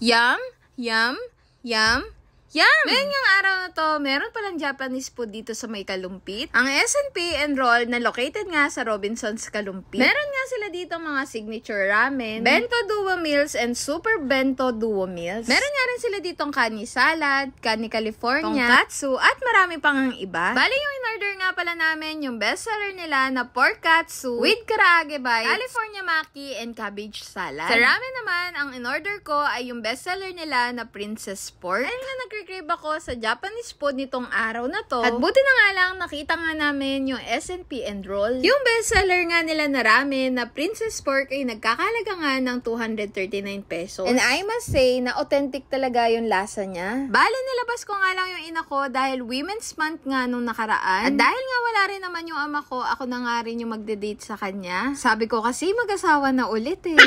Yum, yum, yum, yum! Ngayon yung araw na to, meron palang Japanese food dito sa may Kalumpit. Ang S&P Enroll na located nga sa Robinson's Kalumpit. Meron nga sila dito mga signature ramen, bento duo meals, and super bento duo meals. Meron nga rin sila ditong kani salad, kani California, tonkatsu, at marami pang ang iba. Bali yung in-order nga pala namin yung bestseller nila na pork katsu with karaage bites, California maki, and cabbage salad. Sa ramen naman, ang in-order ko ay yung bestseller nila na princess pork. Dahil nga nagre-crave ako sa Japanese food nitong araw na to. At buti na nga lang, nakita nga namin yung S&P Enroll. Yung bestseller nga nila na ramen na princess pork ay nagkakalaga nga ng 239 pesos. And I must say na authentic talaga yung lasa niya. Bale, nilabas ko nga lang yung ina ko dahil Women's Month nga nung nakaraan. At dahil nga wala rin naman yung ama ko, ako na nga rin yung magde-date sa kanya. Sabi ko kasi mag-asawa na ulit eh.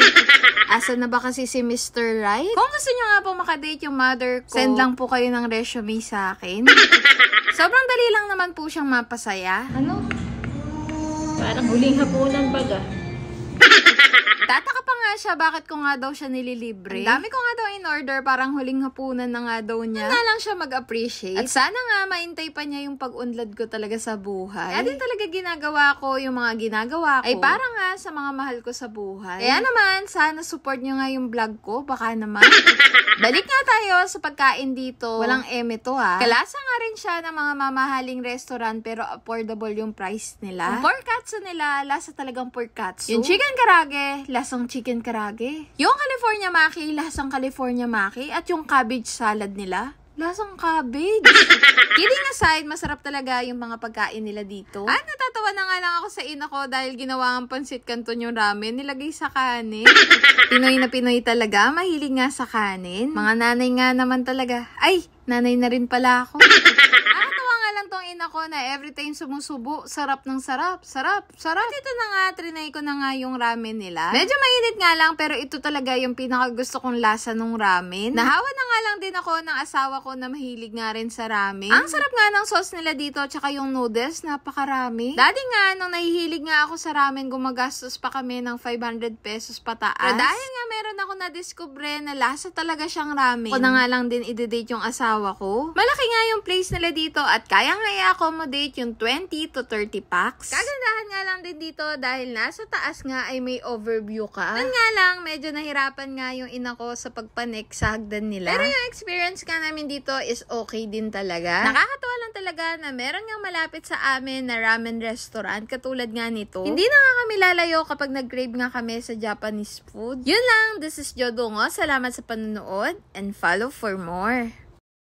Asa na ba kasi si Mr. Right? Kung gusto nyo nga po makadate yung mother ko, send lang po kayo ng resume sa akin. Sobrang dali lang naman po siyang mapasaya. Ano? Parang huling hapunan baga. Tataka pa nga siya, bakit ko nga daw siya nililibre. Ang dami ko nga daw in order, parang huling hapunan na nga daw niya. Na lang siya mag-appreciate. At sana nga, maintay pa niya yung pag-unlad ko talaga sa buhay. Kaya din talaga ginagawa ko, yung mga ginagawa ko, ay parang nga sa mga mahal ko sa buhay. Kaya naman, sana support nyo nga yung vlog ko, baka naman. Balik nga tayo sa pagkain dito. Walang eme to ha. Kalasa nga rin siya ng mga mamahaling restaurant, pero affordable yung price nila. Yung pork katsu nila, lasa talagang pork katsu. Yung chicken karage, lasang chicken karage. Yung California maki, lasang California maki. At yung cabbage salad nila, lasang cabbage. Kidding aside, masarap talaga yung mga pagkain nila dito. At natatawa na nga lang ako sa ina ko dahil ginawa ang pansit canton yung ramen, nilagay sa kanin. Pinoy na Pinoy talaga, mahilig nga sa kanin. Mga nanay nga naman talaga. Ay, nanay na rin pala ako. Tong ina ko na every time sumusubo, sarap ng sarap, sarap, sarap. At ito na nga, trinay ko na nga yung ramen nila. Medyo mainit nga lang, pero ito talaga yung pinakagusto kong lasa ng ramen. Nahawa na nga lang din ako ng asawa ko na mahilig nga rin sa ramen. Ang sarap nga ng sauce nila dito, tsaka yung noodles, napakarami. Dati nga, nung nahihilig nga ako sa ramen, gumagastos pa kami ng 500 pesos pataas. Pero dahil nga meron ako na-discover na lasa talaga siyang ramen, ako na nga lang din i-date yung asawa ko. Malaki nga yung place nila dito at kaya nga i-accommodate yung 20 to 30 packs. Kagandahan nga lang din dito dahil nasa taas nga ay may overview ka. Doon nga lang, medyo nahirapan nga yung ina ko sa pagpanik sa hagdan nila. Pero yung experience nga namin dito is okay din talaga. Nakakatawa lang talaga na meron nga malapit sa amin na ramen restaurant katulad nga nito. Hindi na nga kami lalayo kapag nag-crave nga kami sa Japanese food. Yun lang, this is Jodongo. Salamat sa panonood and follow for more.